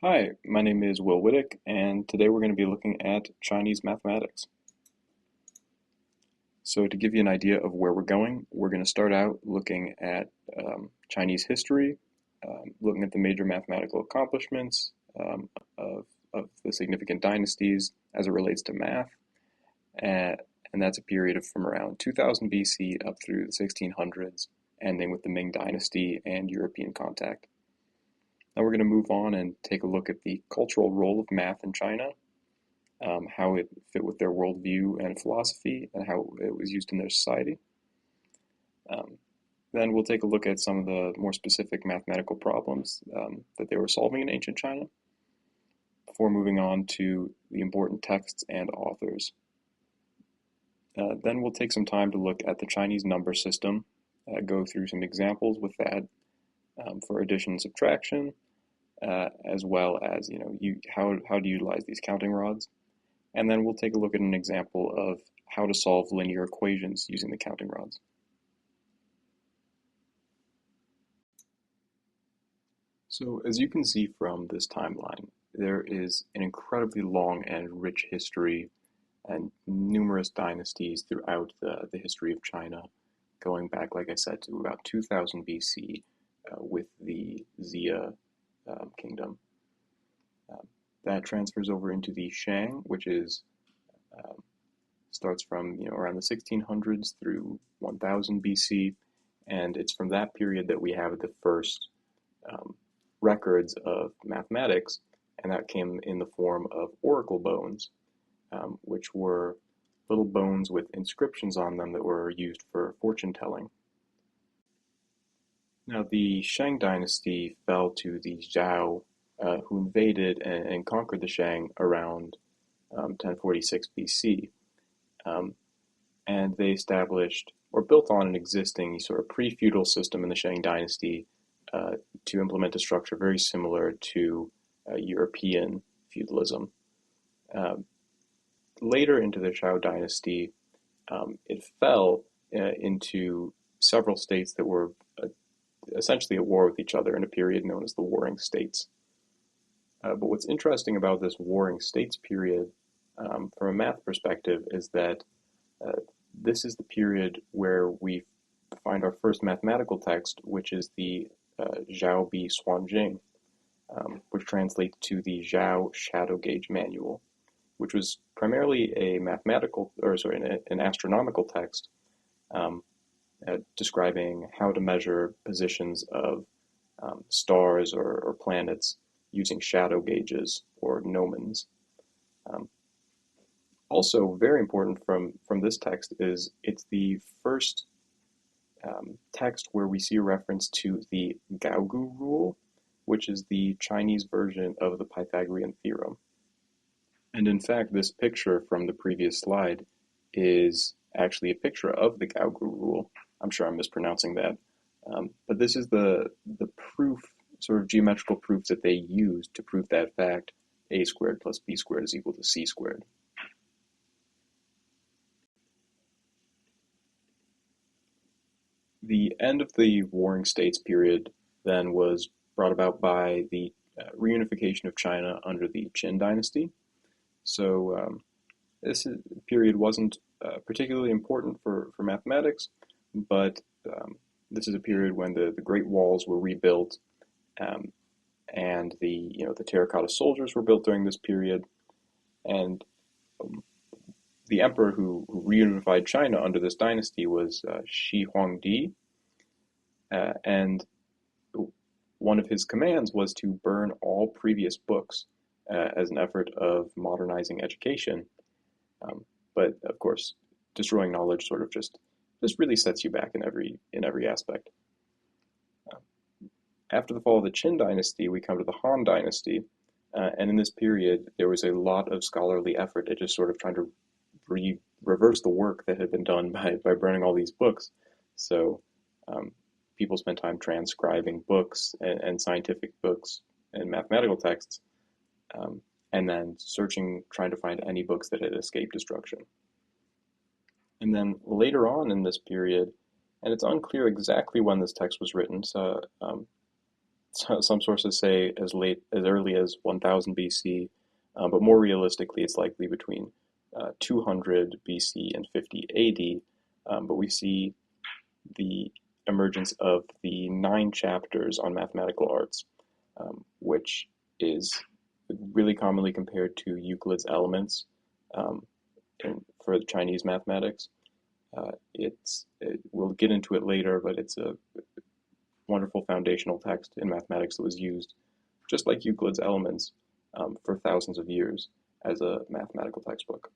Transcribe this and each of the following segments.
Hi, my name is Will Wittick, and today we're going to be looking at Chinese mathematics. So to give you an idea of where we're going, we're going to start out looking at Chinese history, looking at the major mathematical accomplishments of, of the significant dynasties as it relates to math, and, and that's a period of from around 2000 BC up through the 1600s, ending with the Ming Dynasty and European contact. Now we're going to move on and take a look at the cultural role of math in China, how it fit with their worldview and philosophy, and how it was used in their society. Um, then we'll take a look at some of the more specific mathematical problems that they were solving in ancient China before moving on to the important texts and authors. Then we'll take some time to look at the Chinese number system, go through some examples with that for addition and subtraction, as well as how to utilize these counting rods. And then we'll take a look at an example of how to solve linear equations using the counting rods. So as you can see from this timeline, there is an incredibly long and rich history and numerous dynasties throughout the history of China, going back, like I said, to about 2000 BC with the Xia kingdom. Um, that transfers over into the Shang, which is um, starts from around the 1600s through 1000 BC, and it's from that period that we have the first um, records of mathematics, and that came in the form of oracle bones, which were little bones with inscriptions on them that were used for fortune telling. Now, the Shang dynasty fell to the Zhao, who invaded and conquered the Shang around 1046 BC. Um, and they established or built on an existing sort of pre-feudal system in the Shang dynasty to implement a structure very similar to European feudalism. Um, Later into the Zhou dynasty, it fell into several states that were essentially at war with each other in a period known as the Warring States. But what's interesting about this Warring States period, from a math perspective, is that uh, this is the period where we find our first mathematical text, which is the Zhao Bi Suanjing, which translates to the Zhao Shadow Gauge Manual, which was primarily a mathematical, or sorry, an astronomical text um, describing how to measure positions of stars or planets using shadow gauges or gnomons. Um, Also, very important from this text is it's the first text where we see a reference to the Gaogu rule, which is the Chinese version of the Pythagorean theorem. And in fact, this picture from the previous slide is actually a picture of the Gaogu rule. I'm sure I'm mispronouncing that. But this is the proof, sort of geometrical proof that they used to prove that fact, a squared plus b squared is equal to c squared. The end of the Warring States period then was brought about by the reunification of China under the Qin dynasty. So this period wasn't particularly important for mathematics, but this is a period when the Great Walls were rebuilt, um, and the terracotta soldiers were built during this period, and um, the emperor who reunified China under this dynasty was Shi Huangdi, and one of his commands was to burn all previous books as an effort of modernizing education. Um, but of course, destroying knowledge sort of just really sets you back in every aspect. Uh, After the fall of the Qin dynasty, we come to the Han dynasty, and in this period, there was a lot of scholarly effort at just sort of trying to reverse the work that had been done by burning all these books. So um, people spent time transcribing books and scientific books and mathematical texts, um, and then searching, trying to find any books that had escaped destruction. And then later on in this period, and it's unclear exactly when this text was written, so some sources say as early as 1000 BC, but more realistically, it's likely between 200 BC and 50 AD. But we see the emergence of the 9 chapters on mathematical arts, which is really commonly compared to Euclid's Elements um, for the Chinese mathematics. We'll get into it later, but it's a wonderful foundational text in mathematics that was used, just like Euclid's Elements, for thousands of years as a mathematical textbook.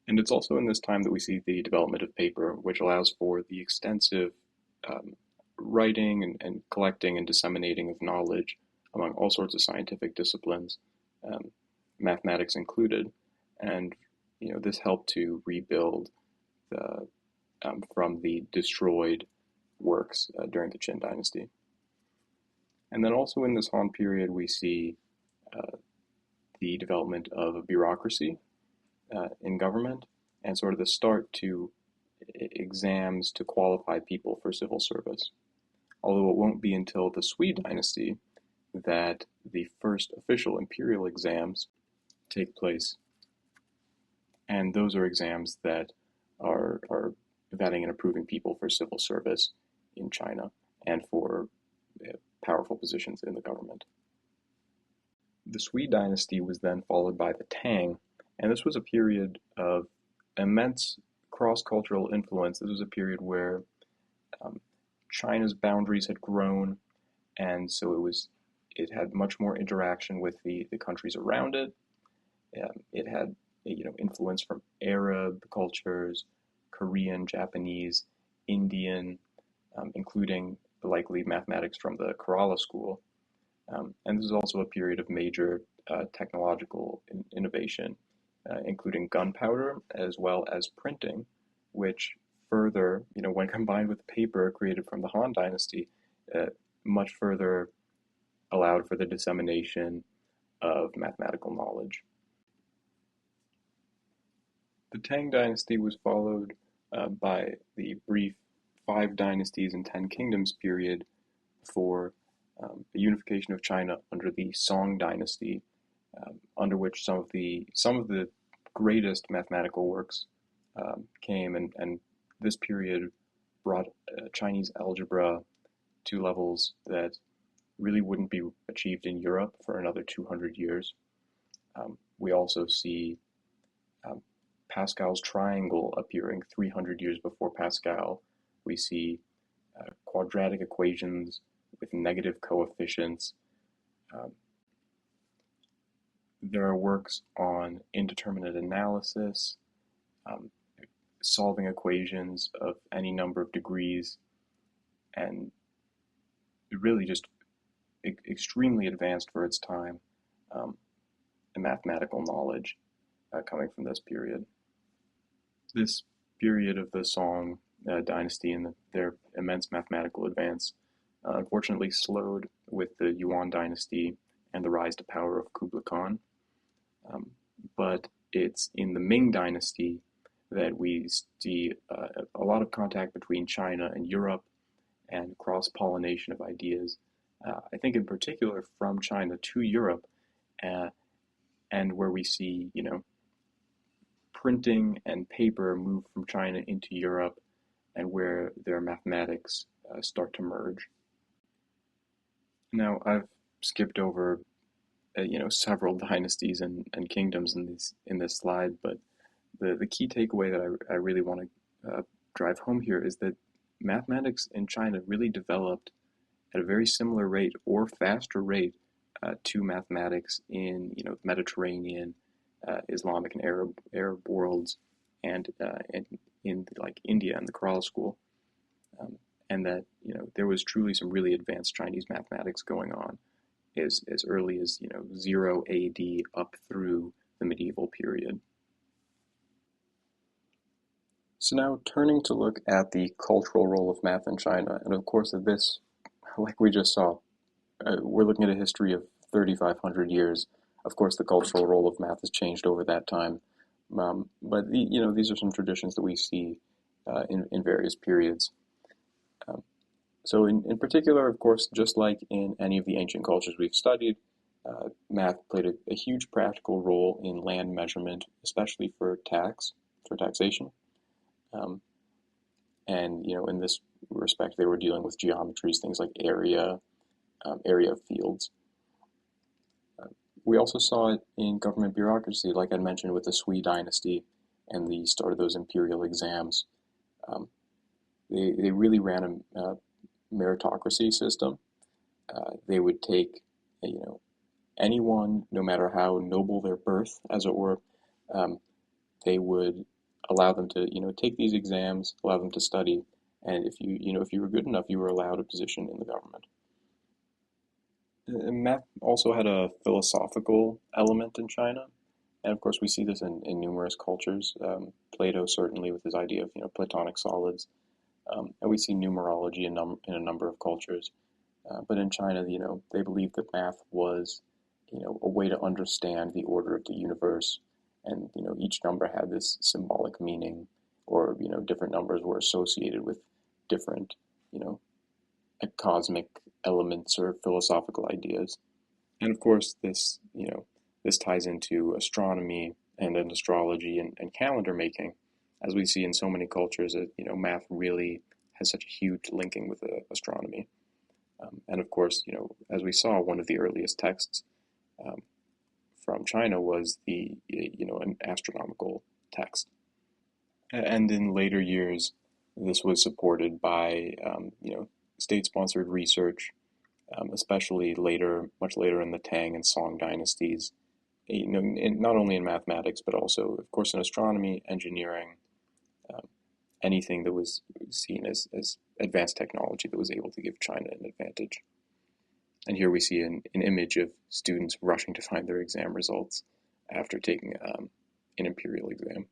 And it's also in this time that we see the development of paper, which allows for the extensive um, writing and collecting and disseminating of knowledge among all sorts of scientific disciplines, um, mathematics included. And this helped to rebuild the from the destroyed works during the Qin dynasty. And then also in this Han period, we see uh, the development of a bureaucracy in government and sort of the start to exams to qualify people for civil service. Although it won't be until the Sui dynasty that the first official imperial exams take place. And those are exams that are vetting and approving people for civil service in China and for powerful positions in the government. The Sui dynasty was then followed by the Tang, and this was a period of immense cross-cultural influence. This was a period where um, China's boundaries had grown, and so it had much more interaction with the countries around it. It had influence from Arab cultures, Korean, Japanese, Indian, including likely mathematics from the Kerala school. And this is also a period of major technological innovation, including gunpowder as well as printing, which further, when combined with paper created from the Han Dynasty, uh, much further allowed for the dissemination of mathematical knowledge. The Tang Dynasty was followed by the brief 5 dynasties and 10 kingdoms period for the unification of China under the Song Dynasty, under which some of the greatest mathematical works came, and this period brought Chinese algebra to levels that really wouldn't be achieved in Europe for another 200 years. We also see um, Pascal's triangle appearing 300 years before Pascal. We see quadratic equations with negative coefficients. Um, there are works on indeterminate analysis, um, solving equations of any number of degrees, and really just extremely advanced for its time mathematical knowledge coming from this period. This period of the Song dynasty and their immense mathematical advance unfortunately slowed with the Yuan dynasty and the rise to power of Kublai Khan. But it's in the Ming dynasty that we see a lot of contact between China and Europe and cross-pollination of ideas. I think in particular from China to Europe, and where we see, printing and paper move from China into Europe, and where their mathematics start to merge. Now, I've skipped over, several dynasties and kingdoms in this slide, but the key takeaway that I really want to drive home here is that mathematics in China really developed at a very similar rate or faster rate to mathematics in Mediterranean, Islamic and Arab worlds, and in like India and the Kerala school, and that there was truly some really advanced Chinese mathematics going on as early as 0 AD up through the medieval period. So now turning to look at the cultural role of math in China, and of course of this, like we just saw, we're looking at a history of 3,500 years. Of course, the cultural role of math has changed over that time, but these are some traditions that we see in various periods. Um, So in particular, of course, just like in any of the ancient cultures we've studied, math played a huge practical role in land measurement, especially for taxation. Um, and in this respect, they were dealing with geometries, things like area of fields. Uh, we also saw it in government bureaucracy, like I mentioned with the Sui dynasty and the start of those imperial exams. Um, they really ran a meritocracy system. They would take, you know, anyone, no matter how noble their birth, as it were, um, they would allow them to, take these exams, allow them to study, and if you were good enough, you were allowed a position in the government. Math also had a philosophical element in China, and of course we see this in numerous cultures. Plato certainly with his idea of Platonic solids, and we see numerology in a number of cultures. But in China, they believed that math was, a way to understand the order of the universe, and each number had this symbolic meaning, or different numbers were associated with different, you know, cosmic elements or philosophical ideas. And of course, this ties into astronomy and then astrology and calendar making, as we see in so many cultures that math really has such a huge linking with astronomy. And of course, as we saw, one of the earliest texts um, from China was an astronomical text. And in later years, this was supported by, state-sponsored research, especially much later in the Tang and Song dynasties. Not only in mathematics, but also, of course, in astronomy, engineering, um, anything that was seen as advanced technology that was able to give China an advantage. And here we see an image of students rushing to find their exam results after taking an imperial exam.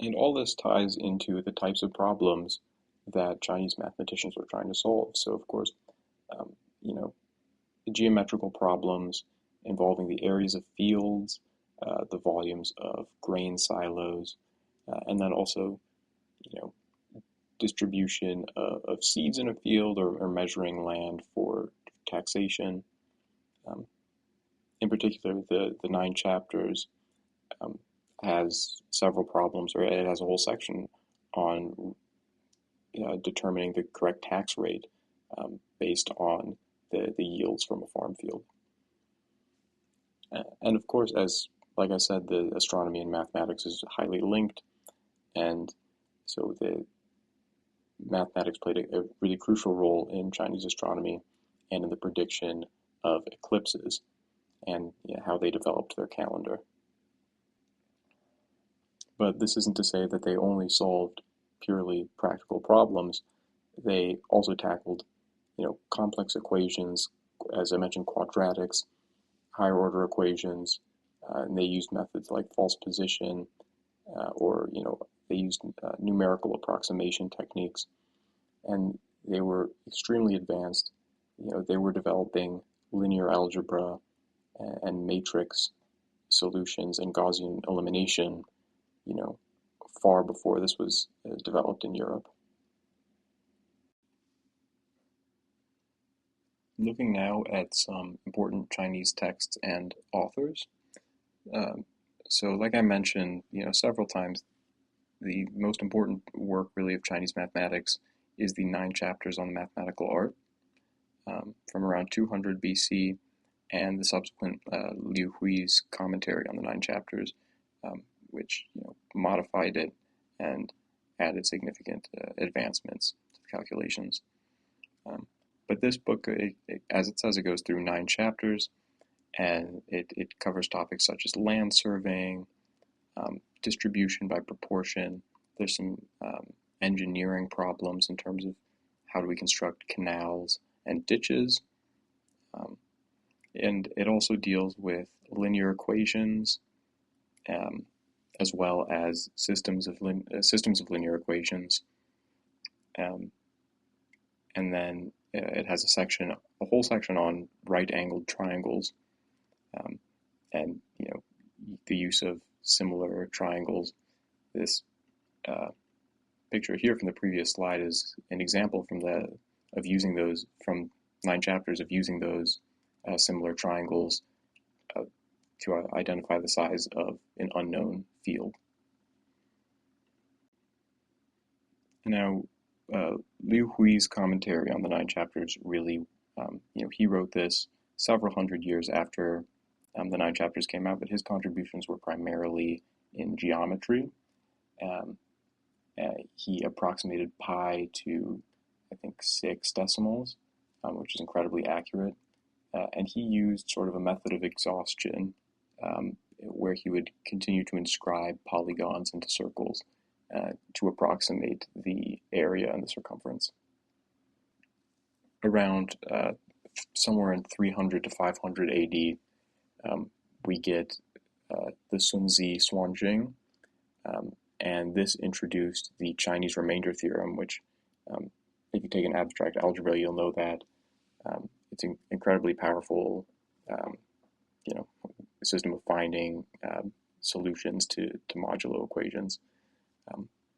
And all this ties into the types of problems that Chinese mathematicians were trying to solve. So, of course, um, you know, the geometrical problems involving the areas of fields, the volumes of grain silos, and then also, you know, distribution of seeds in a field, or measuring land for taxation. Um, in particular, the nine chapters um, has several problems, or it has a whole section on determining the correct tax rate based on the yields from a farm field. And of course, as like I said, the astronomy and mathematics is highly linked, and so the mathematics played a really crucial role in Chinese astronomy and in the prediction of eclipses and how they developed their calendar. But this isn't to say that they only solved purely practical problems. They also tackled, complex equations, as I mentioned, quadratics, higher order equations, and they used methods like false position, or they used numerical approximation techniques, and they were extremely advanced. They were developing linear algebra and matrix solutions and Gaussian elimination, you know, far before this was developed in Europe. Looking now at some important Chinese texts and authors. Um, so, like I mentioned, several times, the most important work really of Chinese mathematics is the nine chapters on the mathematical art from around 200 BC, and the subsequent Liu Hui's commentary on the nine chapters, which modified it and added significant advancements to the calculations. Um, but this book, as it says, it goes through nine chapters, and it covers topics such as land surveying, distribution by proportion. There's some engineering problems in terms of how do we construct canals and ditches. Um, and it also deals with linear equations, um, as well as systems of linear equations. Um, and then it has a whole section on right-angled triangles, um, and the use of similar triangles. This uh, picture here from the previous slide is an example of using those from 9 chapters of using those similar triangles uh, to identify the size of an unknown field. Now, Liu Hui's commentary on the 9 chapters really, he wrote this several hundred years after the 9 chapters came out, but his contributions were primarily in geometry. Um, he approximated pi to, I think, 6 decimals, which is incredibly accurate. And he used sort of a method of exhaustion where he would continue to inscribe polygons into circles to approximate the area and the circumference. Around somewhere in 300 to 500 AD, we get the Sunzi Suanjing, and this introduced the Chinese remainder theorem, which, if you take an abstract algebra, you'll know that it's an incredibly powerful, system of finding solutions to modulo equations.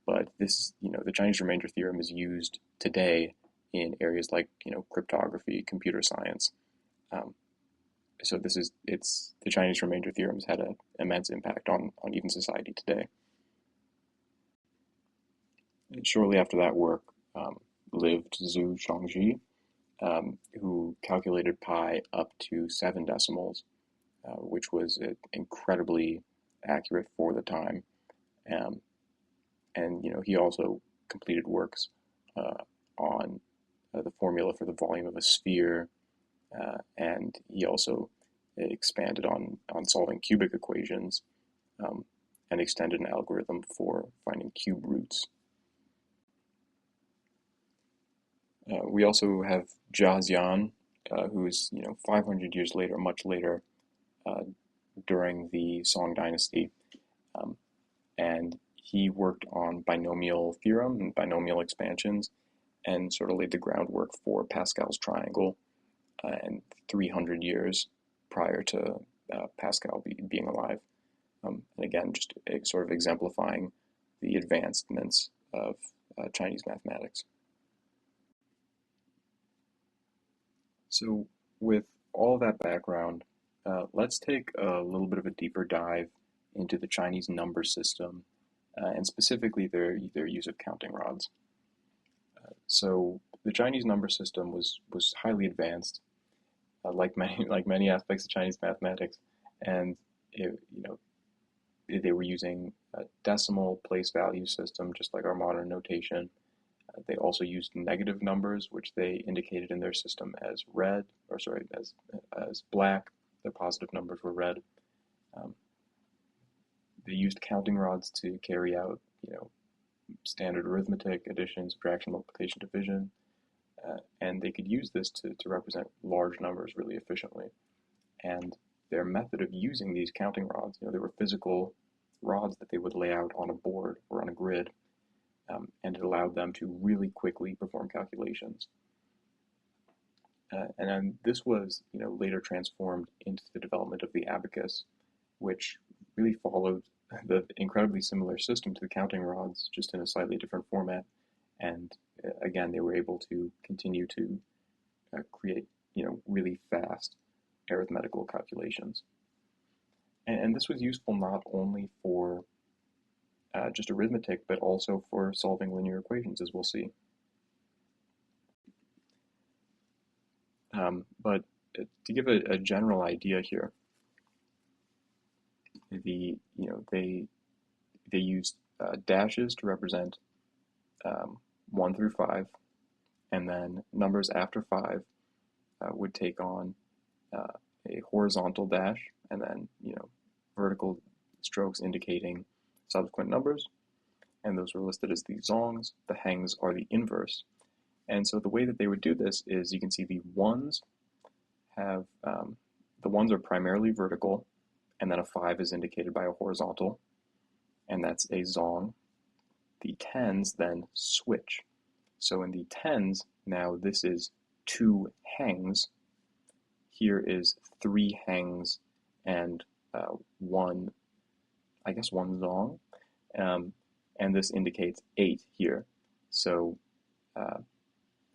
But this, the Chinese remainder theorem is used today in areas like, cryptography, computer science. So the Chinese remainder theorem has had an immense impact on even society today. And shortly after that work lived Zhu Shangji, who calculated pi up to 7 decimals, which was incredibly accurate for the time. And he also completed works on the formula for the volume of a sphere, and he also expanded on solving cubic equations and extended an algorithm for finding cube roots. We also have Jia Jian, who is 500 years later, much later, during the Song Dynasty, and he worked on binomial theorem and binomial expansions, and sort of laid the groundwork for Pascal's triangle, and 300 years prior to Pascal being alive. And again, just sort of exemplifying the advancements of Chinese mathematics. So with all that background, let's take a little bit of a deeper dive into the Chinese number system, and specifically their use of counting rods. So the Chinese number system was highly advanced, like many aspects of Chinese mathematics, and they were using a decimal place value system, just like our modern notation. They also used negative numbers, which they indicated in their system as as black. The positive numbers were red. They used counting rods to carry out, standard arithmetic, addition, subtraction, multiplication, division, and they could use this to represent large numbers really efficiently. And their method of using these counting rods, they were physical rods that they would lay out on a board or on a grid, and it allowed them to really quickly perform calculations. And then this was, later transformed into the development of the abacus, which really followed the incredibly similar system to the counting rods, just in a slightly different format. And again, they were able to continue to create, really fast arithmetical calculations. And this was useful not only for just arithmetic, but also for solving linear equations, as we'll see. But to give a general idea here, they used dashes to represent 1 through 5, and then numbers after 5 would take on a horizontal dash, and then vertical strokes indicating subsequent numbers, and those were listed as the zongs. The hengs are the inverse. And so the way that they would do this is, you can see the ones have, the ones are primarily vertical, and then a 5 is indicated by a horizontal, and that's a zong. The tens then switch. So in the tens, now this is 2 hengs. Here is 3 hengs and one zong. and this indicates 8 here. So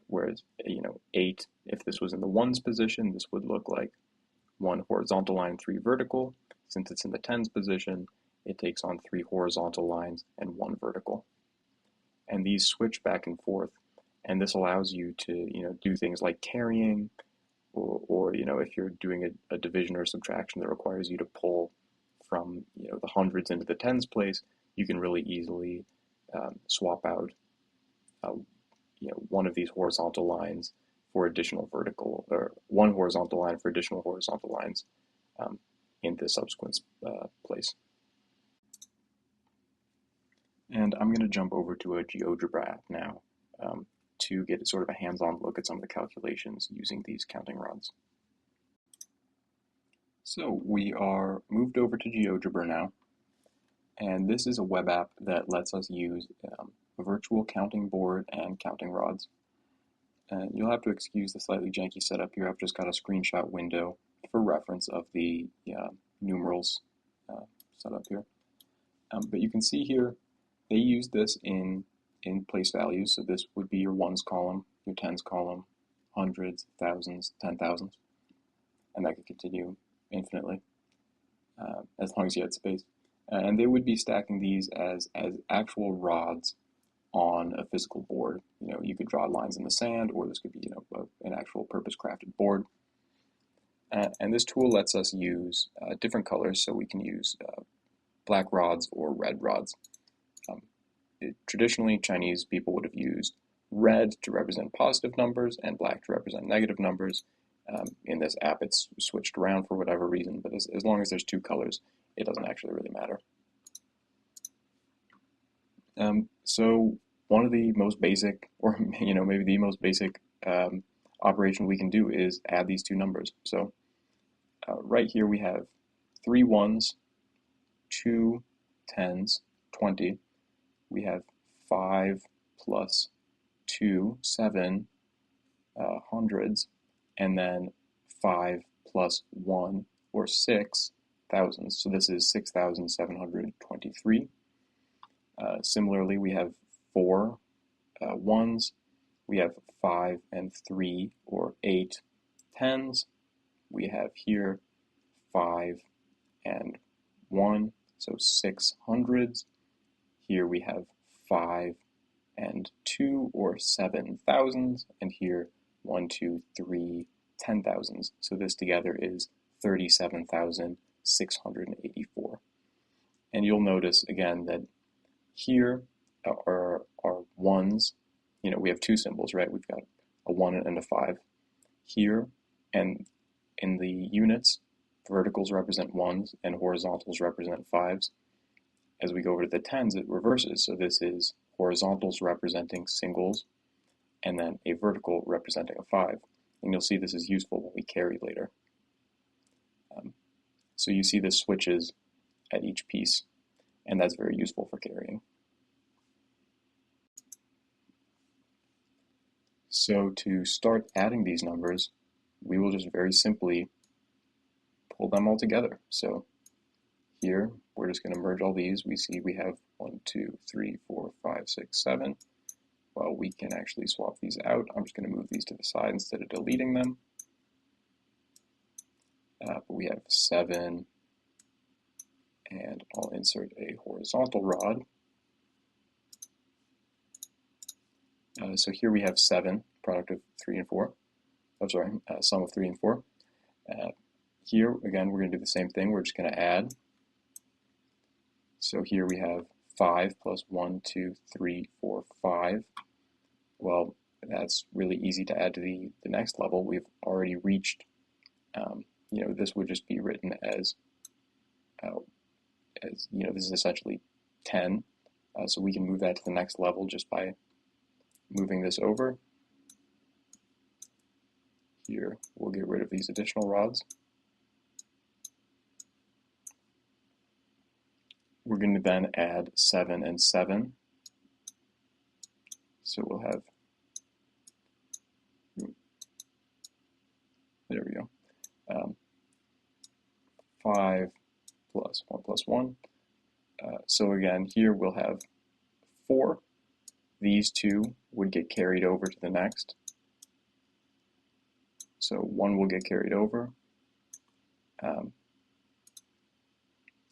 whereas 8, if this was in the ones position, this would look like 1 horizontal line, 3 vertical. Since it's in the tens position, it takes on 3 horizontal lines and 1 vertical. And these switch back and forth, and this allows you to do things like carrying, or if you're doing a division or subtraction that requires you to pull from the hundreds into the tens place, you can really easily swap out one of these horizontal lines for additional vertical, or one horizontal line for additional horizontal lines in the subsequent place. And I'm going to jump over to a GeoGebra app now to get sort of a hands-on look at some of the calculations using these counting rods. So we are moved over to GeoGebra now, and this is a web app that lets us use a virtual counting board and counting rods. And you'll have to excuse the slightly janky setup here. I've just got a screenshot window for reference of the numerals set up here. But you can see here they use this in place values. So this would be your ones column, your tens column, hundreds, thousands, 10,000s, and that could continue infinitely as long as you had space. And they would be stacking these as actual rods on a physical board. You could draw lines in the sand, or this could be an actual purpose-crafted board. And this tool lets us use different colors, so we can use black rods or red rods. Traditionally, Chinese people would have used red to represent positive numbers and black to represent negative numbers. In this app, it's switched around for whatever reason, but as long as there's 2 colors, it doesn't actually really matter. So one of the most basic, or maybe the most basic operation we can do is add these 2 numbers. So right here we have 3 ones, 2 tens, 20. We have 5 plus 2, 7 hundreds, and then 5 plus 1, or 6 thousands. So this is 6,723. Similarly, we have 4 ones, we have 5 and 3, or 8 tens. We have here 5 and 1, so 6 hundreds. Here we have 5 and 2, or 7 thousands, and here 1, 2, 3, 10,000s. So this together is 37,684. And you'll notice again that here are ones. We have 2 symbols, right? We've got a 1 and a 5 here, and in the units, verticals represent ones and horizontals represent 5s. As we go over to the tens, it reverses. So this is horizontals representing singles, and then a vertical representing a 5. And you'll see this is useful when we carry later. So you see this switches at each piece, and that's very useful for carrying. So to start adding these numbers, we will just very simply pull them all together. So here, we're just going to merge all these. We see we have 1, 2, 3, 4, 5, 6, 7. Well, we can actually swap these out. I'm just going to move these to the side instead of deleting them. But we have 7, and I'll insert a horizontal rod. So here we have 7, product of 3 and 4. Oh, sorry, sum of 3 and 4. Here, again, we're going to do the same thing. We're just going to add. So here we have 5 plus 1, 2, 3, 4, 5. Well, that's really easy to add to the next level. We've already reached, this would just be written as this is essentially 10. So we can move that to the next level just by moving this over. Here, we'll get rid of these additional rods. We're going to then add 7 and 7. So we'll have, there we go, 5 plus 1 plus 1. So again, here we'll have 4, these two would get carried over to the next. So 1 will get carried over.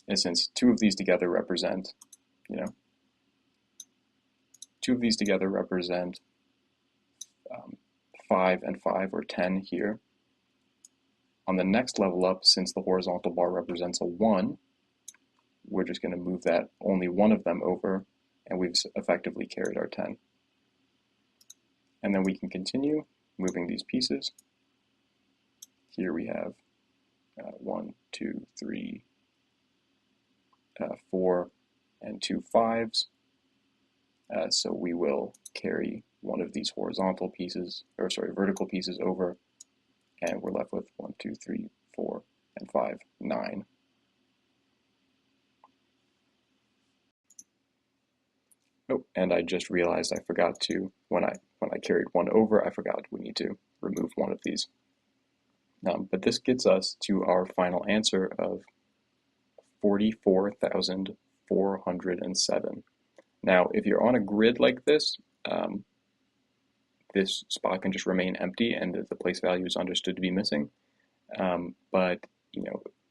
And since 2 of these together represent, 2 of these together represent 5 and 5, or 10 here. On the next level up, since the horizontal bar represents a 1, we're just going to move that only one of them over, and we've effectively carried our 10. And then we can continue moving these pieces. Here we have 1, 2, 3, 4, and 2 5s. So we will carry one of these vertical pieces over, and we're left with 1, 2, 3, 4, and 5, 9. Oh, and I just realized I forgot to, when I carried 1 over, I forgot we need to remove one of these. But this gets us to our final answer of 44,407. Now, if you're on a grid like this, this spot can just remain empty and the place value is understood to be missing. But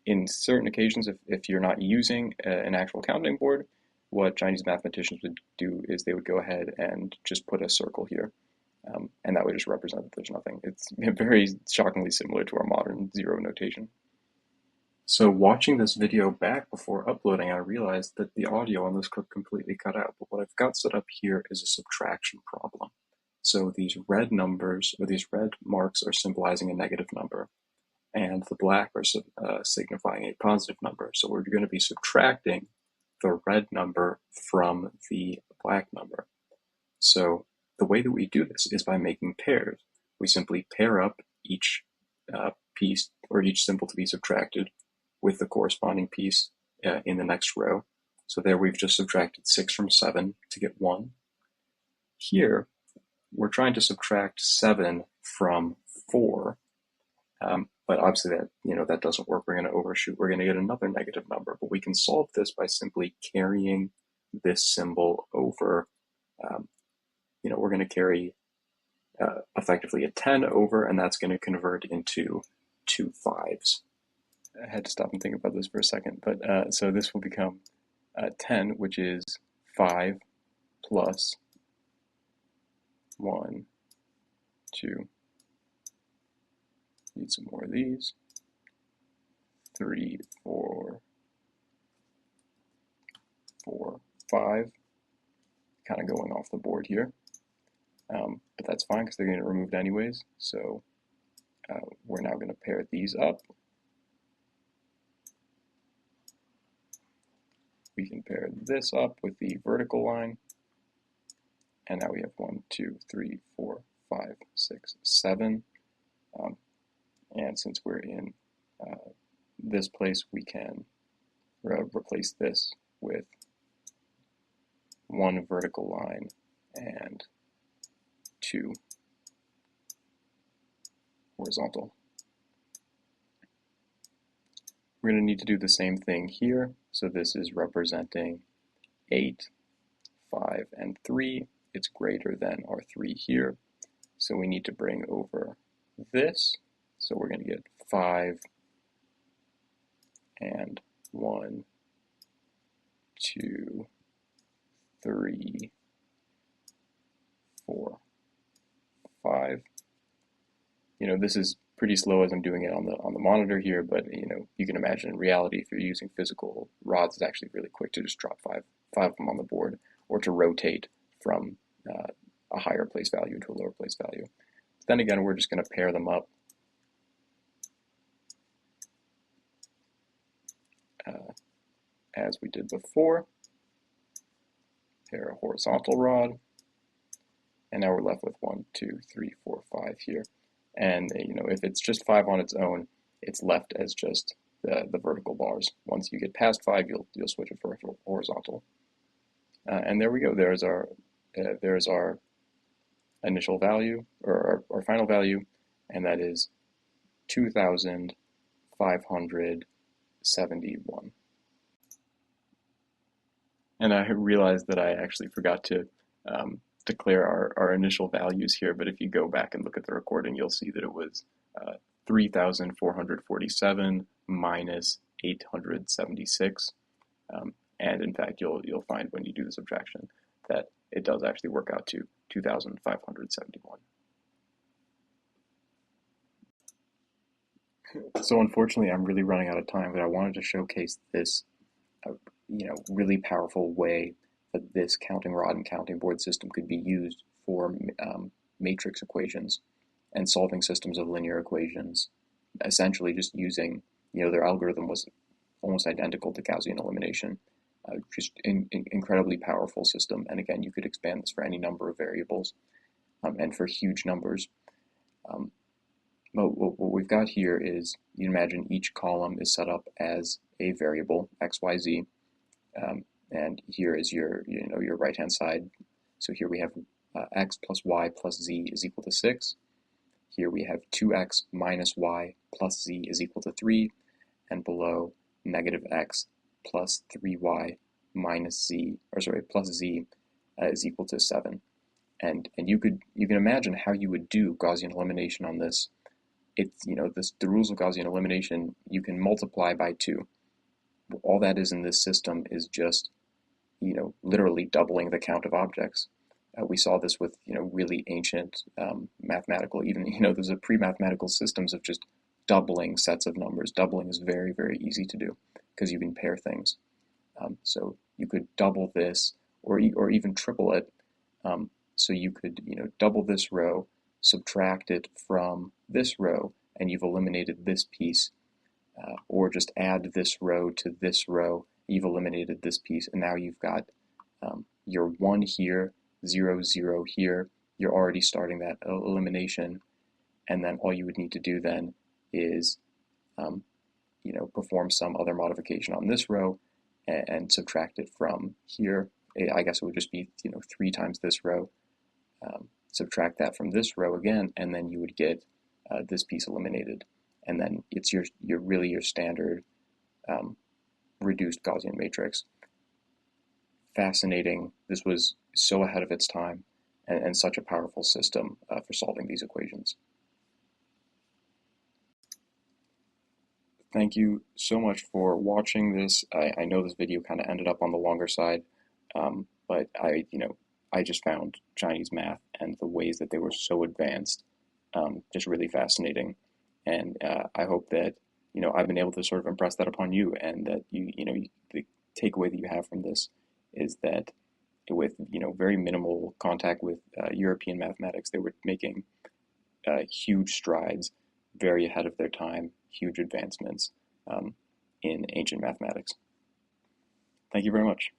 in certain occasions, if you're not using an actual counting board, what Chinese mathematicians would do is they would go ahead and just put a circle here. And that would just represent that there's nothing. It's very shockingly similar to our modern zero notation. So watching this video back before uploading, I realized that the audio on this clip completely cut out. But what I've got set up here is a subtraction problem. So these red numbers, or these red marks, are symbolizing a negative number, and the black are signifying a positive number. So we're going to be subtracting the red number from the black number. So the way that we do this is by making pairs. We simply pair up each piece, or each symbol to be subtracted, with the corresponding piece in the next row. So there we've just subtracted 6 from 7 to get 1. Here, we're trying to subtract 7 from 4, but obviously that doesn't work. We're going to overshoot. We're going to get another negative number, but we can solve this by simply carrying this symbol over. We're going to carry effectively a 10 over, and that's going to convert into 2 5s. I had to stop and think about this for a second, but so this will become 10, which is 5 plus 1, 2, need some more of these, 3, 4, 5, kind of going off the board here, but that's fine because they're going to get removed anyways, so we're now going to pair these up. We can pair this up with the vertical line, and now we have 1, 2, 3, 4, 5, 6, 7. And since we're in this place, we can replace this with 1 vertical line and 2 horizontal. We're going to need to do the same thing here. So this is representing 8, 5, and 3. It's greater than our 3 here. So we need to bring over this. So we're going to get 5 and 1, 2, 3, 4, 5. This is pretty slow as I'm doing it on the monitor here, but you can imagine in reality, if you're using physical rods, it's actually really quick to just drop five of them on the board, or to rotate from a higher place value to a lower place value. But then again, we're just going to pair them up as we did before. Pair a horizontal rod, and now we're left with 1, 2, 3, 4, 5 here. And if it's just 5 on its own, it's left as just the vertical bars. Once you get past 5, you'll switch it for horizontal. And there we go. There's our initial value, or our final value, and that is 2,571. And I realized that I actually forgot to declare our initial values here, but if you go back and look at the recording, you'll see that it was 3,447 minus 876. And in fact, you'll find when you do the subtraction that it does actually work out to 2,571. So unfortunately, I'm really running out of time, but I wanted to showcase this, really powerful way that this counting rod and counting board system could be used for matrix equations and solving systems of linear equations. Essentially, just using, their algorithm was almost identical to Gaussian elimination. Just incredibly powerful system. And again, you could expand this for any number of variables and for huge numbers. Um, but what we've got here is, you imagine each column is set up as a variable, x, y, z, and here is your right hand side. So here we have x plus y plus z is equal to 6. Here we have 2x minus y plus z is equal to 3, and below negative x plus 3y minus z, or sorry, plus z is equal to 7. And you can imagine how you would do Gaussian elimination on this. It's, the rules of Gaussian elimination, you can multiply by 2. All that is in this system is just, literally doubling the count of objects. We saw this with, really ancient mathematical, even, there's a pre-mathematical systems of just doubling sets of numbers. Doubling is very, very easy to do because you can pair things. So you could double this or even triple it. So you could, double this row, subtract it from this row, and you've eliminated this piece. Or just add this row to this row, you've eliminated this piece, and now you've got your 1 here, 0, 0 here. You're already starting that elimination, and then all you would need to do then is, perform some other modification on this row and subtract it from here. I guess it would just be, 3 times this row. Subtract that from this row again, and then you would get this piece eliminated. And then it's your standard reduced Gaussian matrix. Fascinating. This was so ahead of its time and such a powerful system for solving these equations. Thank you so much for watching this. I know this video kind of ended up on the longer side, but I just found Chinese math and the ways that they were so advanced just really fascinating. And I hope that, I've been able to sort of impress that upon you, and that the takeaway that you have from this is that with, very minimal contact with European mathematics, they were making huge strides, very ahead of their time, huge advancements in ancient mathematics. Thank you very much.